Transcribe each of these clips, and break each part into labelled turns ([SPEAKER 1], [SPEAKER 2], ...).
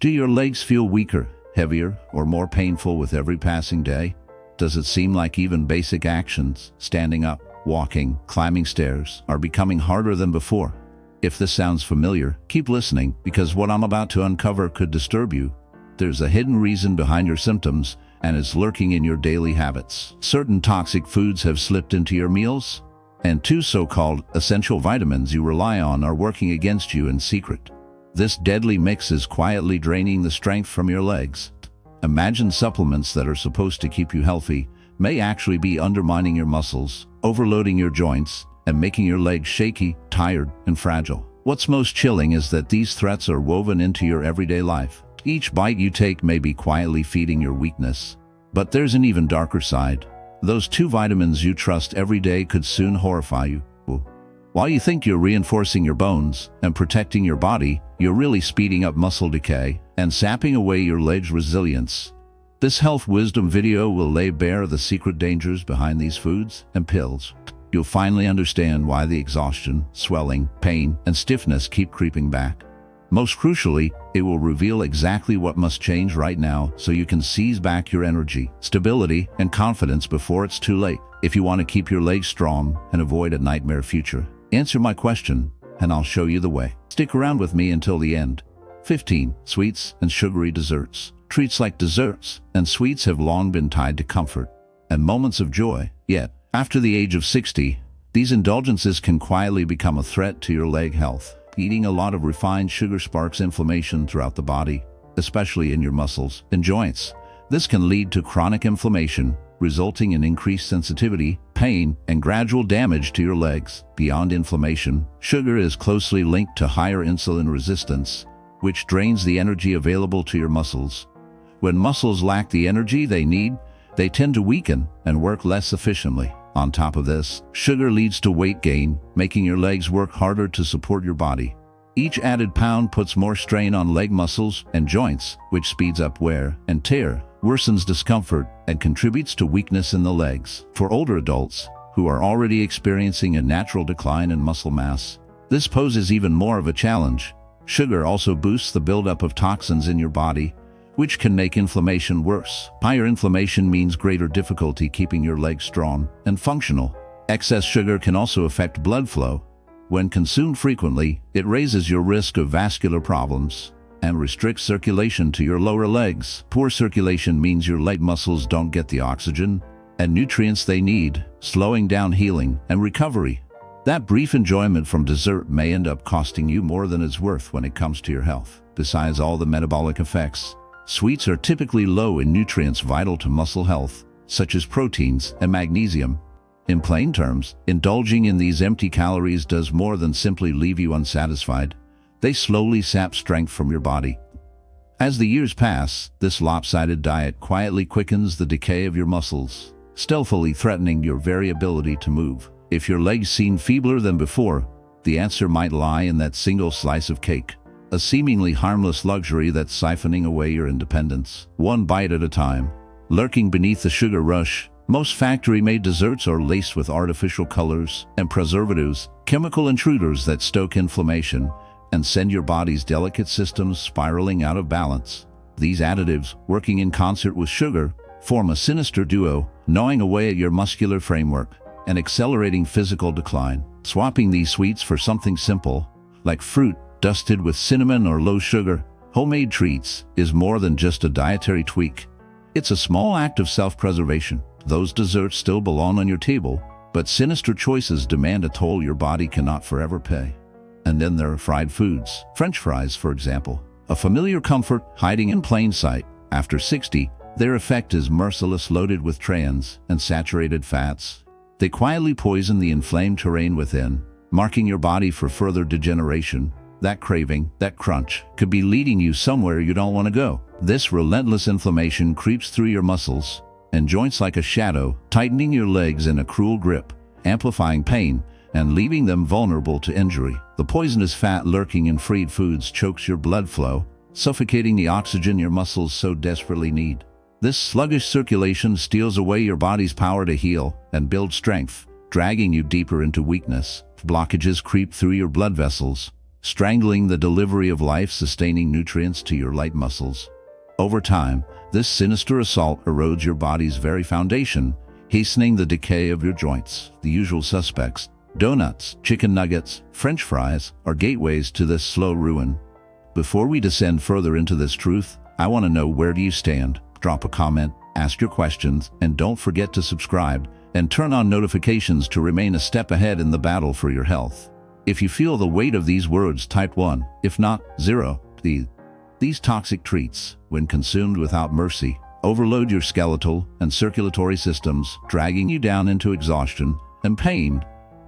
[SPEAKER 1] Do your legs feel weaker, heavier, or more painful with every passing day? Does it seem like even basic actions, standing up, walking, climbing stairs, are becoming harder than before? If this sounds familiar, keep listening, because what I'm about to uncover could disturb you. There's a hidden reason behind your symptoms, and it's lurking in your daily habits. Certain toxic foods have slipped into your meals, and two so-called essential vitamins you rely on are working against you in secret. This deadly mix is quietly draining the strength from your legs. Imagine supplements that are supposed to keep you healthy may actually be undermining your muscles, overloading your joints, and making your legs shaky, tired, and fragile. What's most chilling is that these threats are woven into your everyday life. Each bite you take may be quietly feeding your weakness. But there's an even darker side. Those two vitamins you trust every day could soon horrify you. While you think you're reinforcing your bones and protecting your body, you're really speeding up muscle decay and sapping away your legs' resilience. This health wisdom video will lay bare the secret dangers behind these foods and pills. You'll finally understand why the exhaustion, swelling, pain, and stiffness keep creeping back. Most crucially, it will reveal exactly what must change right now so you can seize back your energy, stability, and confidence before it's too late. If you want to keep your legs strong and avoid a nightmare future, answer my question, and I'll show you the way. Stick around with me until the end. 15. Sweets and sugary desserts. Treats like desserts and sweets have long been tied to comfort and moments of joy. Yet, after the age of 60, these indulgences can quietly become a threat to your leg health. Eating a lot of refined sugar sparks inflammation throughout the body, especially in your muscles and joints. This can lead to chronic inflammation, resulting in increased sensitivity, pain, and gradual damage to your legs. Beyond inflammation, sugar is closely linked to higher insulin resistance, which drains the energy available to your muscles. When muscles lack the energy they need, they tend to weaken and work less efficiently. On top of this, sugar leads to weight gain, making your legs work harder to support your body. Each added pound puts more strain on leg muscles and joints, which speeds up wear and tear, worsens discomfort, and contributes to weakness in the legs. For older adults, who are already experiencing a natural decline in muscle mass, this poses even more of a challenge. Sugar also boosts the buildup of toxins in your body, which can make inflammation worse. Higher inflammation means greater difficulty keeping your legs strong and functional. Excess sugar can also affect blood flow. When consumed frequently, it raises your risk of vascular problems and restricts circulation to your lower legs. Poor circulation means your leg muscles don't get the oxygen and nutrients they need, slowing down healing and recovery. That brief enjoyment from dessert may end up costing you more than it's worth when it comes to your health. Besides all the metabolic effects, sweets are typically low in nutrients vital to muscle health, such as proteins and magnesium. In plain terms, indulging in these empty calories does more than simply leave you unsatisfied. They slowly sap strength from your body. As the years pass, this lopsided diet quietly quickens the decay of your muscles, stealthily threatening your very ability to move. If your legs seem feebler than before, the answer might lie in that single slice of cake. A seemingly harmless luxury that's siphoning away your independence, one bite at a time. Lurking beneath the sugar rush, most factory-made desserts are laced with artificial colors and preservatives, chemical intruders that stoke inflammation and send your body's delicate systems spiraling out of balance. These additives, working in concert with sugar, form a sinister duo, gnawing away at your muscular framework and accelerating physical decline. Swapping these sweets for something simple, like fruit dusted with cinnamon or low-sugar, homemade treats, is more than just a dietary tweak. It's a small act of self-preservation. Those desserts still belong on your table, but sinister choices demand a toll your body cannot forever pay. And then there are fried foods. French fries, for example, a familiar comfort hiding in plain sight. After 60, their effect is merciless, loaded with trans and saturated fats. They quietly poison the inflamed terrain within, marking your body for further degeneration. That craving, that crunch, could be leading you somewhere you don't want to go. This relentless inflammation creeps through your muscles and joints like a shadow, tightening your legs in a cruel grip, amplifying pain, and leaving them vulnerable to injury. The poisonous fat lurking in fried foods chokes your blood flow, suffocating the oxygen your muscles so desperately need. This sluggish circulation steals away your body's power to heal and build strength, dragging you deeper into weakness. Blockages creep through your blood vessels, strangling the delivery of life-sustaining nutrients to your light muscles. Over time, this sinister assault erodes your body's very foundation, hastening the decay of your joints. The usual suspects, donuts, chicken nuggets, French fries, are gateways to this slow ruin. Before we descend further into this truth, I want to know, where do you stand? Drop a comment, ask your questions, and don't forget to subscribe and turn on notifications to remain a step ahead in the battle for your health. If you feel the weight of these words, type 1, if not, 0. These toxic treats, when consumed without mercy, overload your skeletal and circulatory systems, dragging you down into exhaustion and pain.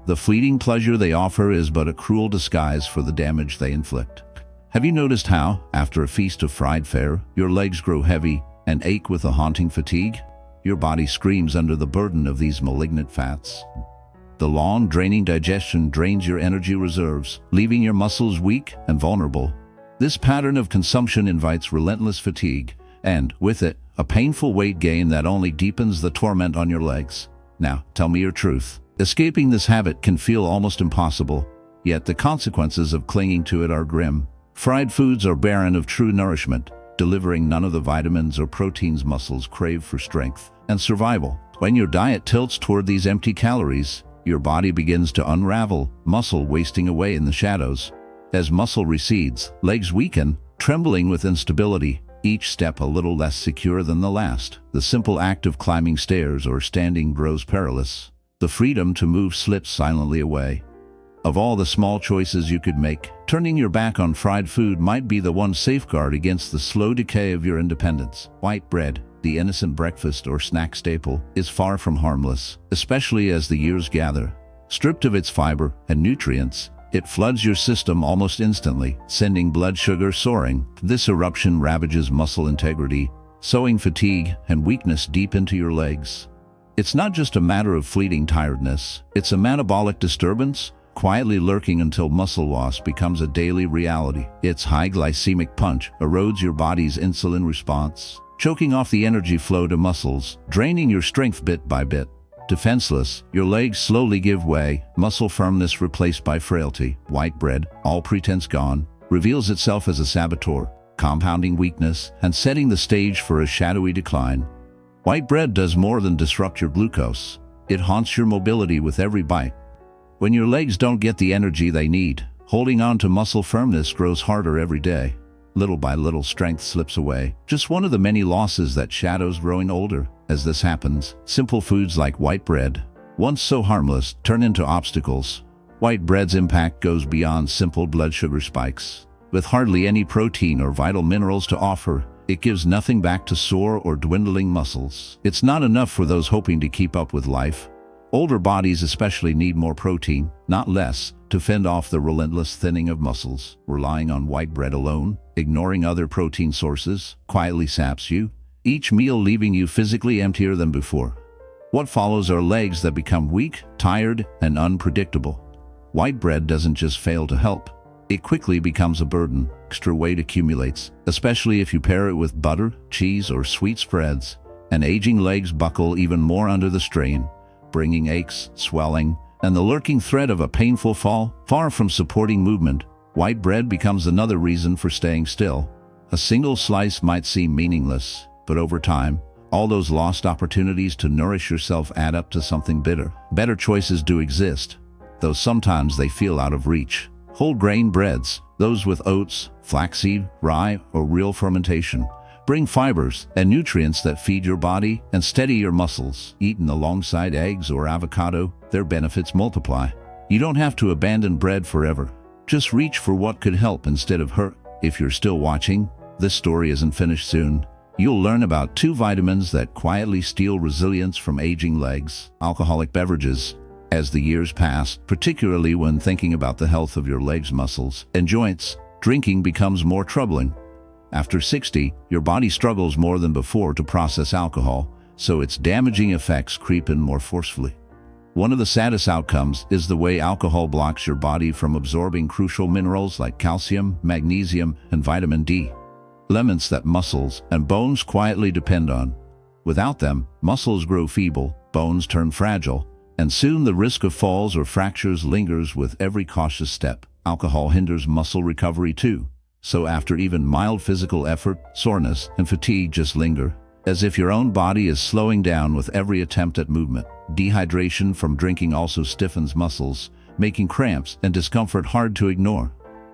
[SPEAKER 1] The fleeting pleasure they offer is but a cruel disguise for the damage they inflict. Have you noticed how, after a feast of fried fare, your legs grow heavy and ache with a haunting fatigue? Your body screams under the burden of these malignant fats. The long, draining digestion drains your energy reserves, leaving your muscles weak and vulnerable. This pattern of consumption invites relentless fatigue, and, with it, a painful weight gain that only deepens the torment on your legs. Now, tell me your truth. Escaping this habit can feel almost impossible, yet the consequences of clinging to it are grim. Fried foods are barren of true nourishment, delivering none of the vitamins or proteins muscles crave for strength and survival. When your diet tilts toward these empty calories, your body begins to unravel, muscle wasting away in the shadows. As muscle recedes, legs weaken, trembling with instability, each step a little less secure than the last. The simple act of climbing stairs or standing grows perilous. The freedom to move slips silently away. Of all the small choices you could make, turning your back on fried food might be the one safeguard against the slow decay of your independence. White bread, the innocent breakfast or snack staple, is far from harmless, especially as the years gather. Stripped of its fiber and nutrients, it floods your system almost instantly, sending blood sugar soaring. This eruption ravages muscle integrity, sowing fatigue and weakness deep into your legs. It's not just a matter of fleeting tiredness, it's a metabolic disturbance, quietly lurking until muscle loss becomes a daily reality. Its high glycemic punch erodes your body's insulin response, choking off the energy flow to muscles, draining your strength bit by bit. Defenseless, your legs slowly give way, muscle firmness replaced by frailty. White bread, all pretense gone, reveals itself as a saboteur, compounding weakness and setting the stage for a shadowy decline. White bread does more than disrupt your glucose. It haunts your mobility with every bite. When your legs don't get the energy they need, holding on to muscle firmness grows harder every day. Little by little, strength slips away, just one of the many losses that shadows growing older. As this happens, simple foods like white bread, once so harmless, turn into obstacles. White bread's impact goes beyond simple blood sugar spikes. With hardly any protein or vital minerals to offer, it gives nothing back to sore or dwindling muscles. It's not enough for those hoping to keep up with life. Older bodies especially need more protein, not less, to fend off the relentless thinning of muscles. Relying on white bread alone, ignoring other protein sources, quietly saps you, each meal leaving you physically emptier than before. What follows are legs that become weak, tired, and unpredictable. White bread doesn't just fail to help. It quickly becomes a burden. Extra weight accumulates, especially if you pair it with butter, cheese, or sweet spreads, and aging legs buckle even more under the strain, bringing aches, swelling, and the lurking threat of a painful fall. Far from supporting movement, white bread becomes another reason for staying still. A single slice might seem meaningless, but over time, all those lost opportunities to nourish yourself add up to something bitter. Better choices do exist, though sometimes they feel out of reach. Whole grain breads, those with oats, flaxseed, rye, or real fermentation, bring fibers and nutrients that feed your body and steady your muscles. Eaten alongside eggs or avocado, their benefits multiply. You don't have to abandon bread forever. Just reach for what could help instead of hurt. If you're still watching, this story isn't finished soon. You'll learn about 2 vitamins that quietly steal resilience from aging legs. Alcoholic beverages. As the years pass, particularly when thinking about the health of your legs, muscles, and joints, drinking becomes more troubling. After 60, your body struggles more than before to process alcohol, so its damaging effects creep in more forcefully. One of the saddest outcomes is the way alcohol blocks your body from absorbing crucial minerals like calcium, magnesium, and vitamin D, elements that muscles and bones quietly depend on. Without them, muscles grow feeble, bones turn fragile, and soon the risk of falls or fractures lingers with every cautious step. Alcohol hinders muscle recovery too, so after even mild physical effort, soreness and fatigue just linger, as if your own body is slowing down with every attempt at movement. Dehydration from drinking also stiffens muscles, making cramps and discomfort hard to ignore.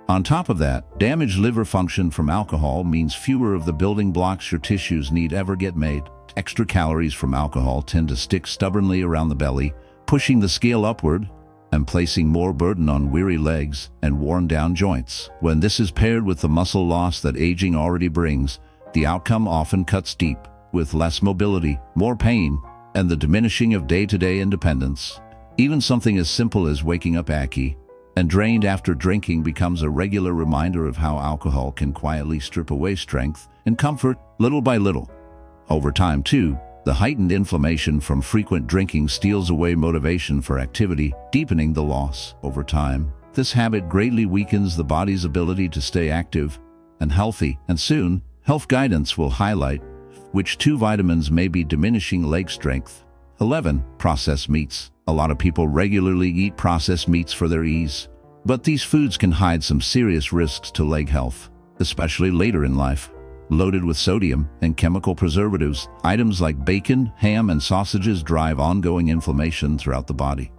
[SPEAKER 1] On top of that, damaged liver function from alcohol means fewer of the building blocks your tissues need ever get made. Extra calories from alcohol tend to stick stubbornly around the belly, pushing the scale upward and placing more burden on weary legs and worn-down joints. When this is paired with the muscle loss that aging already brings, the outcome often cuts deep, with less mobility, more pain, and the diminishing of day-to-day independence. Even something as simple as waking up achy and drained after drinking becomes a regular reminder of how alcohol can quietly strip away strength and comfort little by little. Over time, too, the heightened inflammation from frequent drinking steals away motivation for activity, deepening the loss. Over time, this habit greatly weakens the body's ability to stay active and healthy, and soon, health guidance will highlight which two vitamins may be diminishing leg strength. 11. Processed meats. A lot of people regularly eat processed meats for their ease, but these foods can hide some serious risks to leg health, especially later in life. Loaded with sodium and chemical preservatives, items like bacon, ham, and sausages drive ongoing inflammation throughout the body.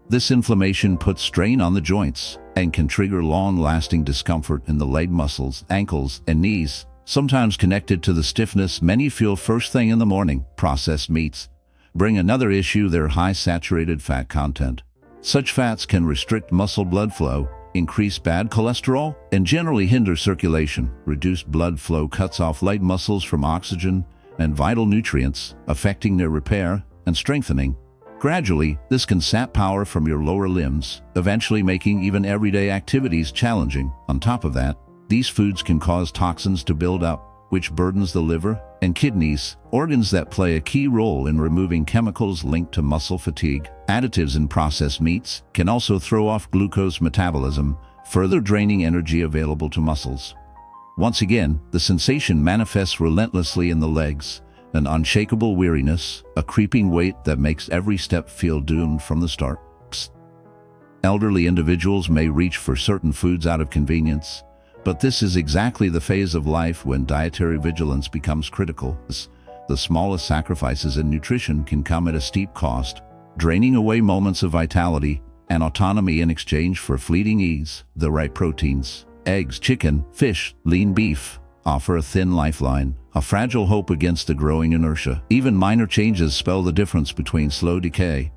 [SPEAKER 1] This inflammation puts strain on the joints and can trigger long-lasting discomfort in the leg muscles, ankles, and knees, sometimes connected to the stiffness many feel first thing in the morning. Processed meats bring another issue: their high saturated fat content. Such fats can restrict muscle blood flow, increase bad cholesterol, and generally hinder circulation. Reduced blood flow cuts off leg muscles from oxygen and vital nutrients, affecting their repair and strengthening. Gradually, this can sap power from your lower limbs, eventually making even everyday activities challenging. On top of that, these foods can cause toxins to build up, which burdens the liver and kidneys, organs that play a key role in removing chemicals linked to muscle fatigue. Additives in processed meats can also throw off glucose metabolism, further draining energy available to muscles. Once again, the sensation manifests relentlessly in the legs: an unshakable weariness, a creeping weight that makes every step feel doomed from the start. Elderly individuals may reach for certain foods out of convenience, but this is exactly the phase of life when dietary vigilance becomes critical. The smallest sacrifices in nutrition can come at a steep cost, draining away moments of vitality and autonomy in exchange for fleeting ease. The right proteins, eggs, chicken, fish, lean beef, offer a thin lifeline, a fragile hope against the growing inertia. Even minor changes spell the difference between slow decay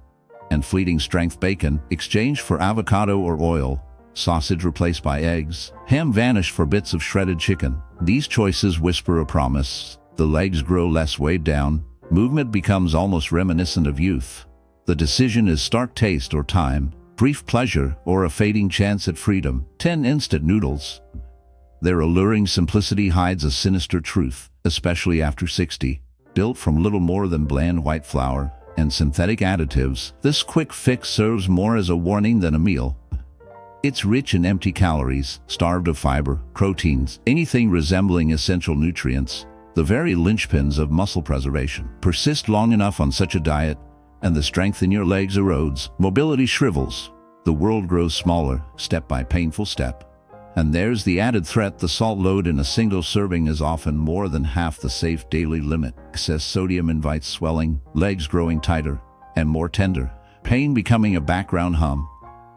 [SPEAKER 1] and fleeting strength. Bacon exchanged for avocado or oil, sausage replaced by eggs, ham vanished for bits of shredded chicken. These choices whisper a promise. The legs grow less weighed down, movement becomes almost reminiscent of youth. The decision is stark taste or time, brief pleasure or a fading chance at freedom. 10. Instant noodles. Their alluring simplicity hides a sinister truth, especially after 60. Built from little more than bland white flour and synthetic additives, this quick fix serves more as a warning than a meal. It's rich in empty calories, starved of fiber, proteins, anything resembling essential nutrients, the very linchpins of muscle preservation. Persist long enough on such a diet, and the strength in your legs erodes, mobility shrivels. The world grows smaller, step by painful step. And there's the added threat: the salt load in a single serving is often more than half the safe daily limit. Excess sodium invites swelling, legs growing tighter and more tender, pain becoming a background hum.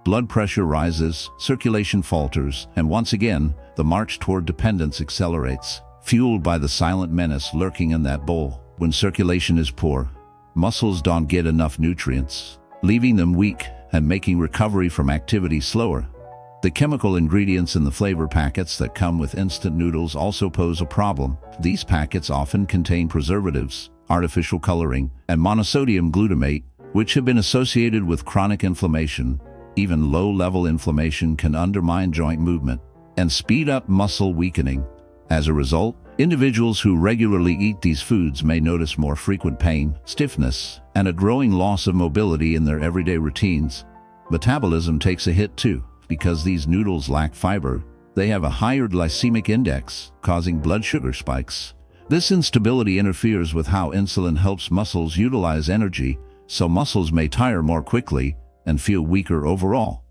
[SPEAKER 1] Blood pressure rises, circulation falters, and once again, the march toward dependence accelerates, fueled by the silent menace lurking in that bowl. When circulation is poor, muscles don't get enough nutrients, leaving them weak and making recovery from activity slower. The chemical ingredients in the flavor packets that come with instant noodles also pose a problem. These packets often contain preservatives, artificial coloring, and monosodium glutamate, which have been associated with chronic inflammation. Even low-level inflammation can undermine joint movement and speed up muscle weakening. As a result, individuals who regularly eat these foods may notice more frequent pain, stiffness, and a growing loss of mobility in their everyday routines. Metabolism takes a hit too. Because these noodles lack fiber, they have a higher glycemic index, causing blood sugar spikes. This instability interferes with how insulin helps muscles utilize energy, so muscles may tire more quickly and feel weaker overall.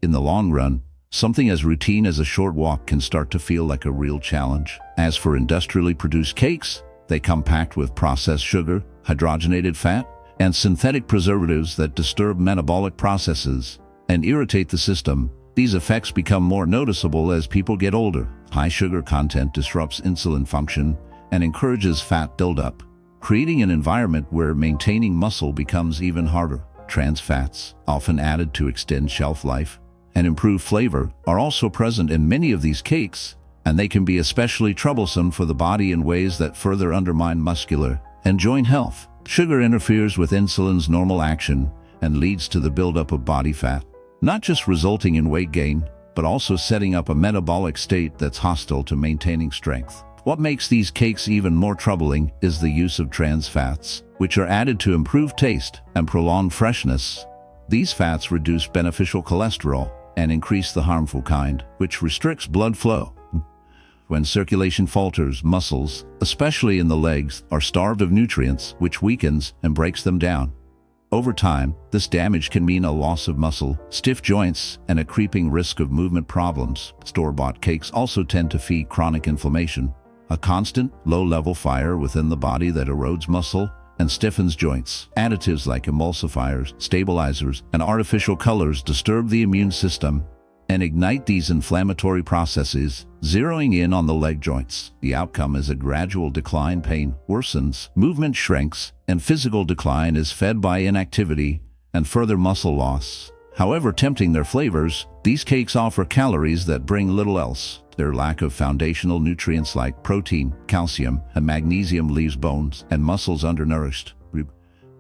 [SPEAKER 1] In the long run, Something as routine as a short walk can start to feel like a real challenge. As for industrially produced cakes, they come packed with processed sugar, hydrogenated fat, and synthetic preservatives that disturb metabolic processes and irritate the system. These effects become more noticeable as people get older. High sugar content disrupts insulin function and encourages fat buildup, creating an environment where maintaining muscle becomes even harder. Trans fats, often added to extend shelf life and improve flavor, are also present in many of these cakes, and they can be especially troublesome for the body in ways that further undermine muscular and joint health. Sugar interferes with insulin's normal action and leads to the buildup of body fat, not just resulting in weight gain, but also setting up a metabolic state that's hostile to maintaining strength. What makes these cakes even more troubling is the use of trans fats, which are added to improve taste and prolong freshness. These fats reduce beneficial cholesterol and increase the harmful kind, which restricts blood flow. When circulation falters, muscles, especially in the legs, are starved of nutrients, which weakens and breaks them down. Over time, this damage can mean a loss of muscle, stiff joints, and a creeping risk of movement problems. Store-bought cakes also tend to feed chronic inflammation, a constant, low-level fire within the body that erodes muscle and stiffens joints. Additives like emulsifiers, stabilizers, and artificial colors disturb the immune system and ignite these inflammatory processes, zeroing in on the leg joints. The outcome is a gradual decline. Pain worsens, movement shrinks, and physical decline is fed by inactivity and further muscle loss. However tempting their flavors, these cakes offer calories that bring little else. Their lack of foundational nutrients like protein, calcium, and magnesium leaves bones and muscles undernourished.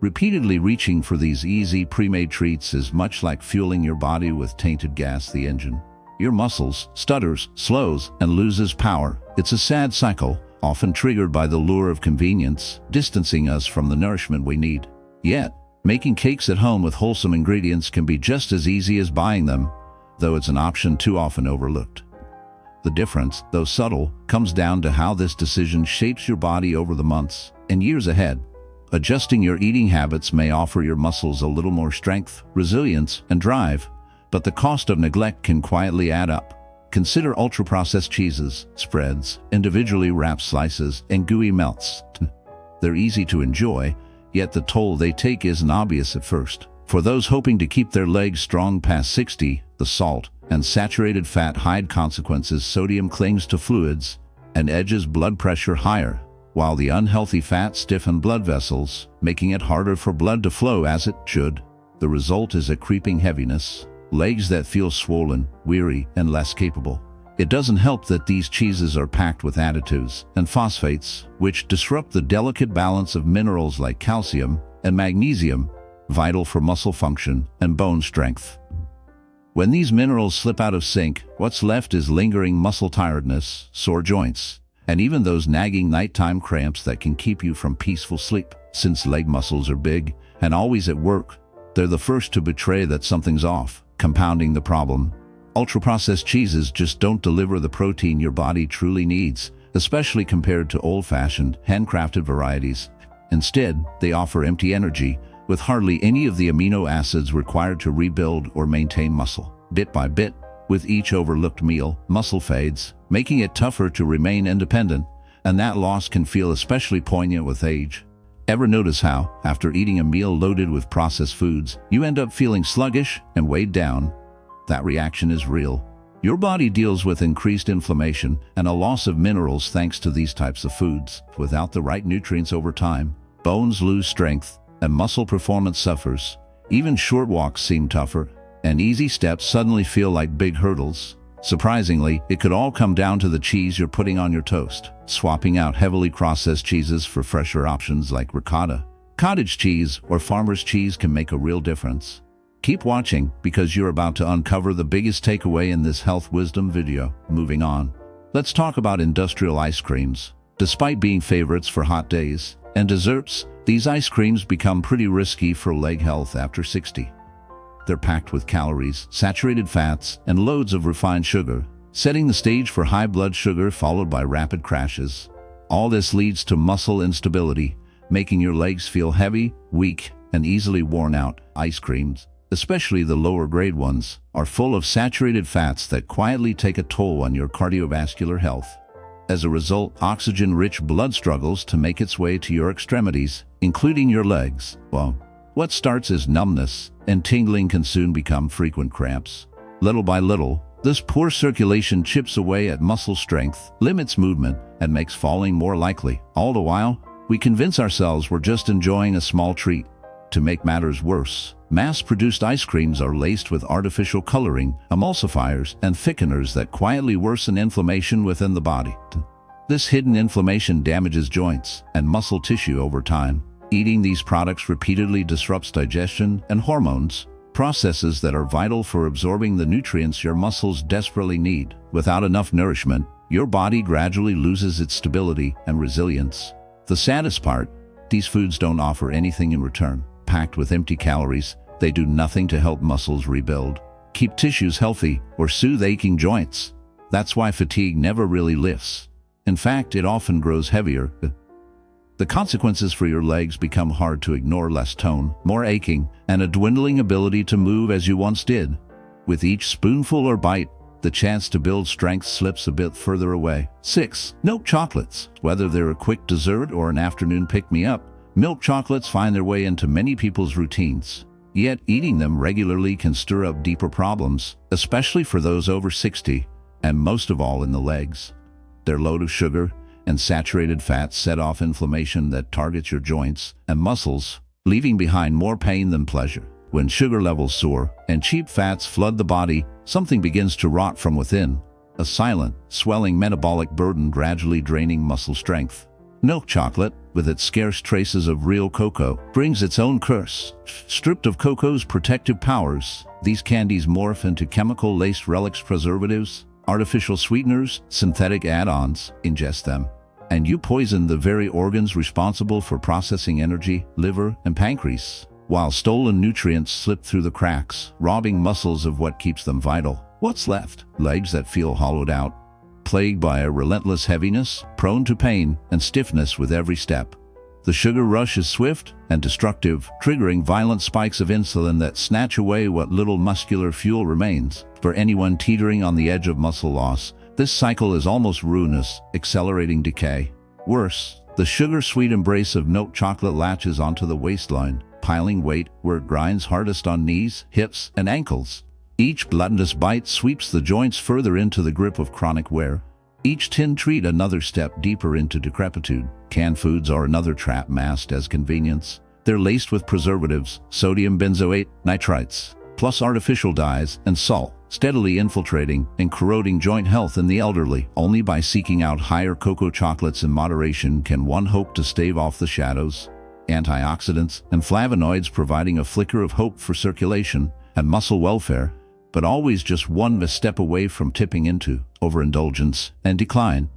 [SPEAKER 1] Repeatedly reaching for these easy pre-made treats is much like fueling your body with tainted gas. The engine, your muscles, stutters, slows, and loses power. It's a sad cycle, often triggered by the lure of convenience, distancing us from the nourishment we need. Yet, making cakes at home with wholesome ingredients can be just as easy as buying them, though it's an option too often overlooked. The difference, though subtle, comes down to how this decision shapes your body over the months and years ahead. Adjusting your eating habits may offer your muscles a little more strength, resilience, and drive, but the cost of neglect can quietly add up. Consider ultra-processed cheeses, spreads, individually wrapped slices, and gooey melts. They're easy to enjoy, yet the toll they take isn't obvious at first. For those hoping to keep their legs strong past 60, the salt and saturated fat hide consequences. Sodium clings to fluids and edges blood pressure higher, while the unhealthy fats stiffen blood vessels, making it harder for blood to flow as it should. The result is a creeping heaviness, legs that feel swollen, weary, and less capable. It doesn't help that these cheeses are packed with additives and phosphates, which disrupt the delicate balance of minerals like calcium and magnesium, vital for muscle function and bone strength. When these minerals slip out of sync, what's left is lingering muscle tiredness, sore joints, and even those nagging nighttime cramps that can keep you from peaceful sleep. Since leg muscles are big and always at work, they're the first to betray that something's off, compounding the problem. Ultra-processed cheeses just don't deliver the protein your body truly needs, especially compared to old-fashioned, handcrafted varieties. Instead, they offer empty energy, with hardly any of the amino acids required to rebuild or maintain muscle. Bit by bit, with each overlooked meal, muscle fades, making it tougher to remain independent, and that loss can feel especially poignant with age. Ever notice how, after eating a meal loaded with processed foods, you end up feeling sluggish and weighed down? That reaction is real. Your body deals with increased inflammation and a loss of minerals thanks to these types of foods. Without the right nutrients over time, bones lose strength and muscle performance suffers. Even short walks seem tougher, and easy steps suddenly feel like big hurdles. Surprisingly, it could all come down to the cheese you're putting on your toast. Swapping out heavily processed cheeses for fresher options like ricotta, cottage cheese, or farmer's cheese can make a real difference. Keep watching, because you're about to uncover the biggest takeaway in this health wisdom video. Moving on, let's talk about industrial ice creams. Despite being favorites for hot days and desserts, these ice creams become pretty risky for leg health after 60. They're packed with calories, saturated fats, and loads of refined sugar, setting the stage for high blood sugar followed by rapid crashes. All this leads to muscle instability, making your legs feel heavy, weak, and easily worn out. Ice creams, especially the lower grade ones, are full of saturated fats that quietly take a toll on your cardiovascular health. As a result, oxygen-rich blood struggles to make its way to your extremities, including your legs. Well, what starts as numbness and tingling can soon become frequent cramps. Little by little, this poor circulation chips away at muscle strength, limits movement, and makes falling more likely. All the while, we convince ourselves we're just enjoying a small treat. To make matters worse, mass-produced ice creams are laced with artificial coloring, emulsifiers, and thickeners that quietly worsen inflammation within the body. This hidden inflammation damages joints and muscle tissue over time. Eating these products repeatedly disrupts digestion and hormones, processes that are vital for absorbing the nutrients your muscles desperately need. Without enough nourishment, your body gradually loses its stability and resilience. The saddest part, these foods don't offer anything in return. Packed with empty calories, they do nothing to help muscles rebuild, keep tissues healthy, or soothe aching joints. That's why fatigue never really lifts. In fact, it often grows heavier. The consequences for your legs become hard to ignore: less tone, more aching, and a dwindling ability to move as you once did. With each spoonful or bite, the chance to build strength slips a bit further away. 6. Milk chocolates. Whether they're a quick dessert or an afternoon pick-me-up, milk chocolates find their way into many people's routines. Yet eating them regularly can stir up deeper problems, especially for those over 60, and most of all in the legs. Their load of sugar and saturated fats set off inflammation that targets your joints and muscles, leaving behind more pain than pleasure. When sugar levels soar and cheap fats flood the body, something begins to rot from within, a silent, swelling metabolic burden gradually draining muscle strength. Milk chocolate, with its scarce traces of real cocoa, brings its own curse. Stripped of cocoa's protective powers, these candies morph into chemical-laced relics, preservatives, artificial sweeteners, synthetic add-ons. Ingest them, and you poison the very organs responsible for processing energy: liver and pancreas, while stolen nutrients slip through the cracks, robbing muscles of what keeps them vital. What's left? Legs that feel hollowed out, plagued by a relentless heaviness, prone to pain and stiffness with every step. The sugar rush is swift and destructive, triggering violent spikes of insulin that snatch away what little muscular fuel remains. For anyone teetering on the edge of muscle loss, this cycle is almost ruinous, accelerating decay. Worse, the sugar-sweet embrace of milk chocolate latches onto the waistline, piling weight where it grinds hardest on knees, hips, and ankles. Each gluttonous bite sweeps the joints further into the grip of chronic wear. Each tin treat another step deeper into decrepitude. Canned foods are another trap masked as convenience. They're laced with preservatives, sodium benzoate, nitrites, plus artificial dyes and salt, steadily infiltrating and corroding joint health in the elderly. Only by seeking out higher cocoa chocolates in moderation can one hope to stave off the shadows. Antioxidants and flavonoids providing a flicker of hope for circulation and muscle welfare, but always just one misstep away from tipping into overindulgence and decline.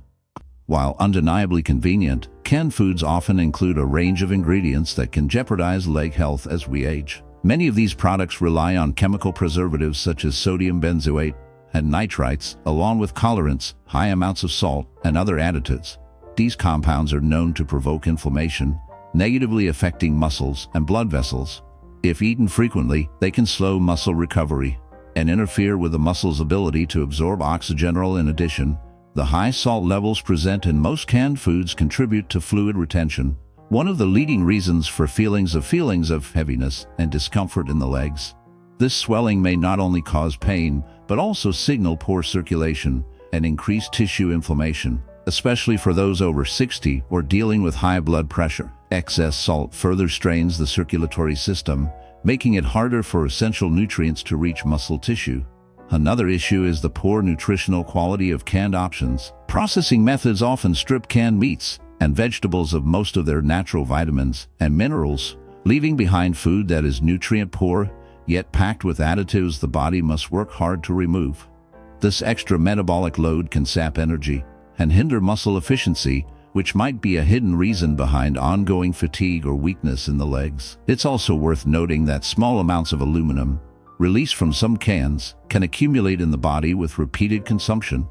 [SPEAKER 1] While undeniably convenient, canned foods often include a range of ingredients that can jeopardize leg health as we age. Many of these products rely on chemical preservatives such as sodium benzoate and nitrites, along with colorants, high amounts of salt, and other additives. These compounds are known to provoke inflammation, negatively affecting muscles and blood vessels. If eaten frequently, they can slow muscle recovery and interfere with the muscle's ability to absorb oxygen. In addition, the high salt levels present in most canned foods contribute to fluid retention, one of the leading reasons for feelings of heaviness and discomfort in the legs. This swelling may not only cause pain, but also signal poor circulation and increased tissue inflammation, especially for those over 60 or dealing with high blood pressure. Excess salt further strains the circulatory system, making it harder for essential nutrients to reach muscle tissue. Another issue is the poor nutritional quality of canned options. Processing methods often strip canned meats and vegetables of most of their natural vitamins and minerals, leaving behind food that is nutrient-poor, yet packed with additives the body must work hard to remove. This extra metabolic load can sap energy and hinder muscle efficiency, which might be a hidden reason behind ongoing fatigue or weakness in the legs. It's also worth noting that small amounts of aluminum, released from some cans, can accumulate in the body with repeated consumption.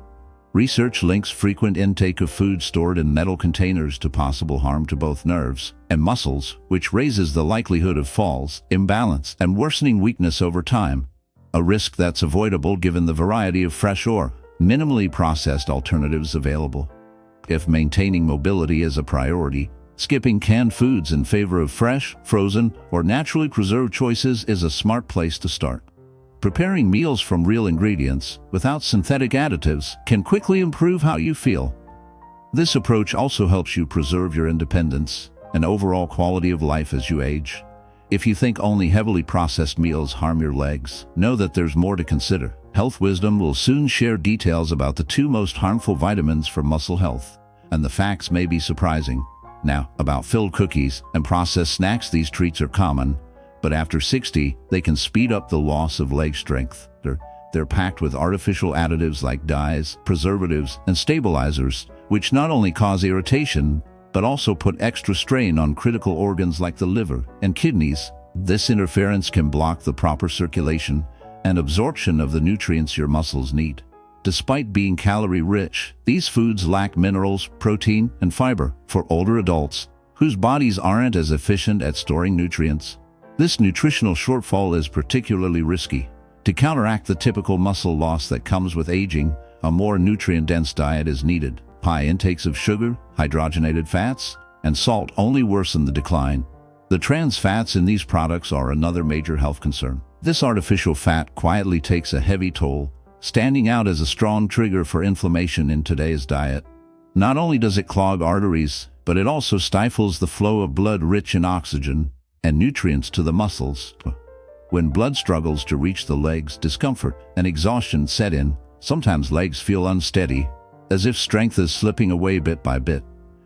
[SPEAKER 1] Research links frequent intake of food stored in metal containers to possible harm to both nerves and muscles, which raises the likelihood of falls, imbalance, and worsening weakness over time, a risk that's avoidable given the variety of fresh or minimally processed alternatives available. If maintaining mobility is a priority, skipping canned foods in favor of fresh, frozen, or naturally preserved choices is a smart place to start. Preparing meals from real ingredients, without synthetic additives, can quickly improve how you feel. This approach also helps you preserve your independence and overall quality of life as you age. If you think only heavily processed meals harm your legs, know that there's more to consider. Health Wisdom will soon share details about the 2 most harmful vitamins for muscle health, and the facts may be surprising. Now, about filled cookies and processed snacks, these treats are common, but after 60, they can speed up the loss of leg strength. They're packed with artificial additives like dyes, preservatives, and stabilizers, which not only cause irritation, but also put extra strain on critical organs like the liver and kidneys. This interference can block the proper circulation and absorption of the nutrients your muscles need. Despite being calorie-rich, these foods lack minerals, protein, and fiber for older adults whose bodies aren't as efficient at storing nutrients. This nutritional shortfall is particularly risky. To counteract the typical muscle loss that comes with aging, a more nutrient-dense diet is needed. High intakes of sugar, hydrogenated fats, and salt only worsen the decline. The trans fats in these products are another major health concern. This artificial fat quietly takes a heavy toll, standing out as a strong trigger for inflammation in today's diet. Not only does it clog arteries, but it also stifles the flow of blood rich in oxygen and nutrients to the muscles. When blood struggles to reach the legs, discomfort and exhaustion set in. Sometimes legs feel unsteady, as if strength is slipping away bit by bit.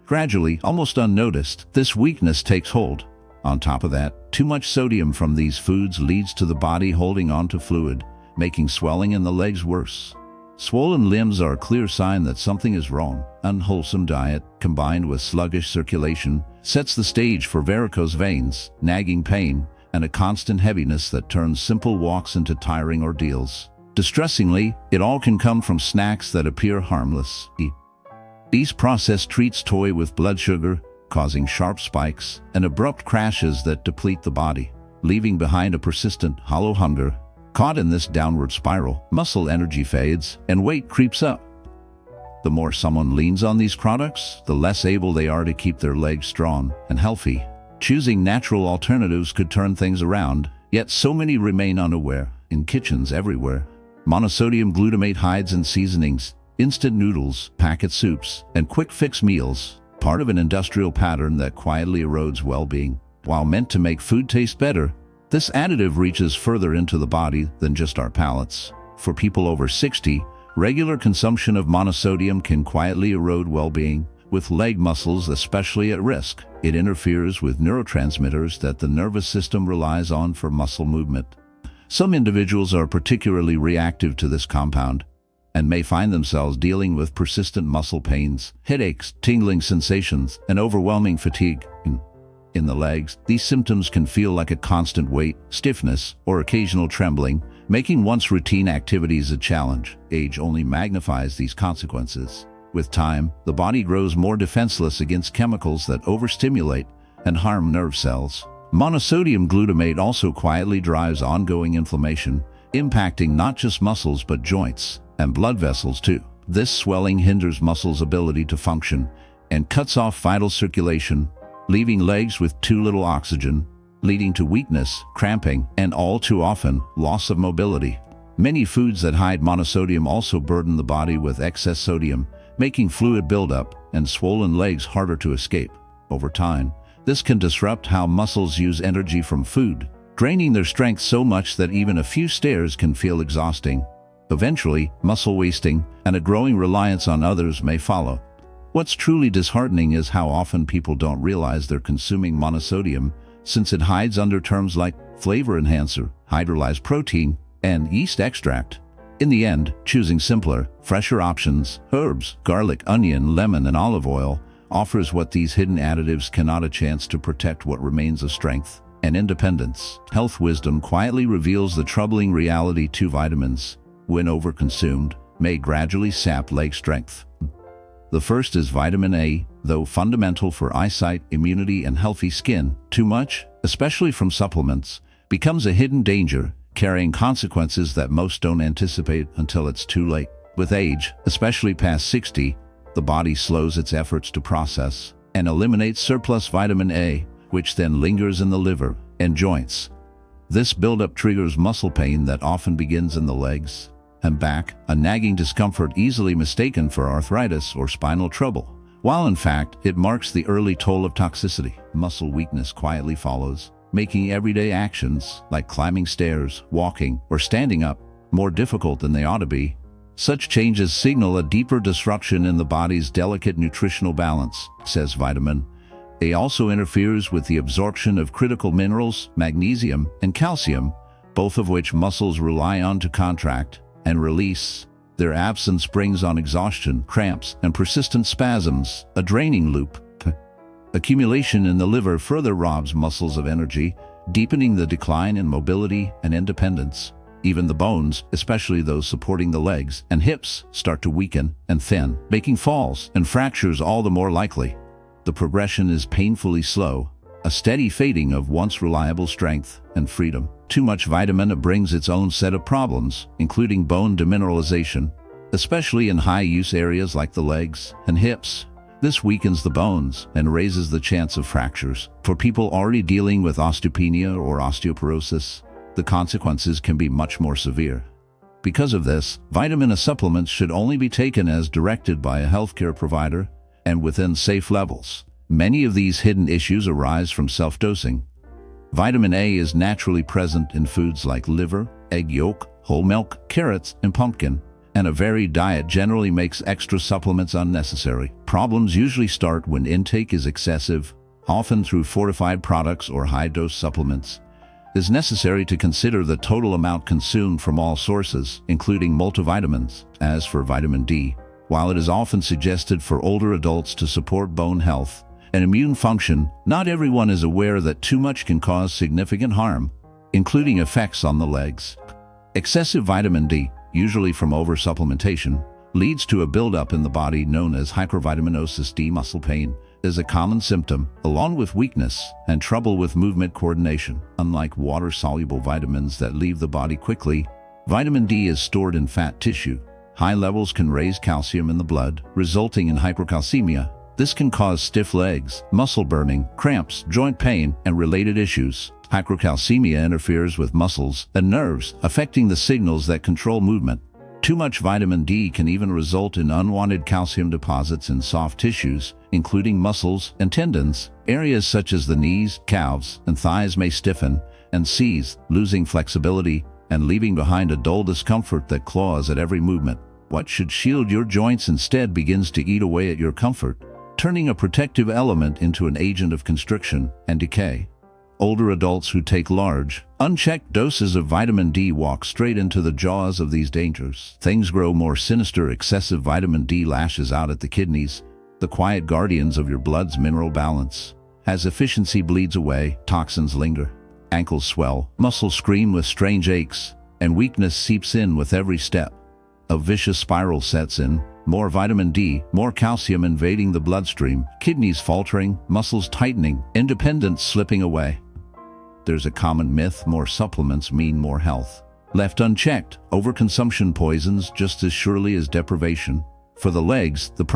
[SPEAKER 1] Gradually, almost unnoticed, this weakness takes hold. On top of that, too much sodium from these foods leads to the body holding onto fluid, making swelling in the legs worse. Swollen limbs are a clear sign that something is wrong. Unwholesome diet, combined with sluggish circulation, sets the stage for varicose veins, nagging pain, and a constant heaviness that turns simple walks into tiring ordeals. Distressingly, it all can come from snacks that appear harmless. These processed treats toy with blood sugar, causing sharp spikes and abrupt crashes that deplete the body, leaving behind a persistent, hollow hunger. Caught in this downward spiral, muscle energy fades and weight creeps up. The more someone leans on these products, the less able they are to keep their legs strong and healthy. Choosing natural alternatives could turn things around, yet so many remain unaware. In kitchens everywhere, monosodium glutamate hides in seasonings, instant noodles, packet soups, and quick-fix meals, part of an industrial pattern that quietly erodes well-being. While meant to make food taste better, this additive reaches further into the body than just our palates. For people over 60, regular consumption of monosodium can quietly erode well-being, with leg muscles especially at risk. It interferes with neurotransmitters that the nervous system relies on for muscle movement. Some individuals are particularly reactive to this compound and may find themselves dealing with persistent muscle pains, headaches, tingling sensations, and overwhelming fatigue. In the legs, these symptoms can feel like a constant weight, stiffness, or occasional trembling, making once routine activities a challenge. Age only magnifies these consequences. With time, the body grows more defenseless against chemicals that overstimulate and harm nerve cells. Monosodium glutamate also quietly drives ongoing inflammation, impacting not just muscles but joints and blood vessels too. This swelling hinders muscles' ability to function and cuts off vital circulation, leaving legs with too little oxygen, leading to weakness, cramping, and all too often, loss of mobility. Many foods that hide monosodium also burden the body with excess sodium, making fluid buildup and swollen legs harder to escape. Over time, this can disrupt how muscles use energy from food, draining their strength so much that even a few stairs can feel exhausting. Eventually, muscle wasting and a growing reliance on others may follow. What's truly disheartening is how often people don't realize they're consuming monosodium, since it hides under terms like flavor enhancer, hydrolyzed protein, and yeast extract. In the end, choosing simpler, fresher options, herbs, garlic, onion, lemon, and olive oil, offers what these hidden additives cannot: a chance to protect what remains of strength and independence. Health Wisdom quietly reveals the troubling reality: 2 vitamins, when overconsumed, may gradually sap leg strength. The first is vitamin A. Though fundamental for eyesight, immunity, and healthy skin, too much, especially from supplements, becomes a hidden danger, carrying consequences that most don't anticipate until it's too late. With age, especially past 60, the body slows its efforts to process and eliminate surplus vitamin A, which then lingers in the liver and joints. This buildup triggers muscle pain that often begins in the legs and back, a nagging discomfort easily mistaken for arthritis or spinal trouble, while in fact it marks the early toll of toxicity. Muscle weakness quietly follows, making everyday actions like climbing stairs, walking, or standing up more difficult than they ought to be. Such changes signal a deeper disruption in the body's delicate nutritional balance, says vitamin A. Also interferes with the absorption of critical minerals, magnesium, and calcium, both of which muscles rely on to contract and release. Their absence brings on exhaustion, cramps, and persistent spasms, a draining loop. Accumulation in the liver further robs muscles of energy, deepening the decline in mobility and independence. Even the bones, especially those supporting the legs and hips, start to weaken and thin, making falls and fractures all the more likely. The progression is painfully slow, a steady fading of once reliable strength and freedom. Too much vitamin A brings its own set of problems, including bone demineralization, especially in high-use areas like the legs and hips. This weakens the bones and raises the chance of fractures. For people already dealing with osteopenia or osteoporosis, the consequences can be much more severe. Because of this, vitamin A supplements should only be taken as directed by a healthcare provider and within safe levels. Many of these hidden issues arise from self-dosing. Vitamin A is naturally present in foods like liver, egg yolk, whole milk, carrots, and pumpkin, and a varied diet generally makes extra supplements unnecessary. Problems usually start when intake is excessive, often through fortified products or high-dose supplements. It is necessary to consider the total amount consumed from all sources, including multivitamins. As for vitamin D, while it is often suggested for older adults to support bone health and immune function, not everyone is aware that too much can cause significant harm, including effects on the legs. Excessive vitamin D, usually from oversupplementation, leads to a buildup in the body known as hypervitaminosis D. Muscle pain is a common symptom, along with weakness and trouble with movement coordination. Unlike water-soluble vitamins that leave the body quickly, vitamin D is stored in fat tissue. High levels can raise calcium in the blood, resulting in hypercalcemia. This can cause stiff legs, muscle burning, cramps, joint pain, and related issues. Hypercalcemia interferes with muscles and nerves, affecting the signals that control movement. Too much vitamin D can even result in unwanted calcium deposits in soft tissues, including muscles and tendons. Areas such as the knees, calves, and thighs may stiffen and seize, losing flexibility and leaving behind a dull discomfort that claws at every movement. What should shield your joints instead begins to eat away at your comfort, turning a protective element into an agent of constriction and decay. Older adults who take large, unchecked doses of vitamin D walk straight into the jaws of these dangers. Things grow more sinister. Excessive vitamin D lashes out at the kidneys, the quiet guardians of your blood's mineral balance. As efficiency bleeds away, toxins linger. Ankles swell, muscles scream with strange aches, and weakness seeps in with every step. A vicious spiral sets in. More vitamin D, more calcium invading the bloodstream, kidneys faltering, muscles tightening, independence slipping away. There's a common myth: more supplements mean more health. Left unchecked, overconsumption poisons just as surely as deprivation. For the legs, the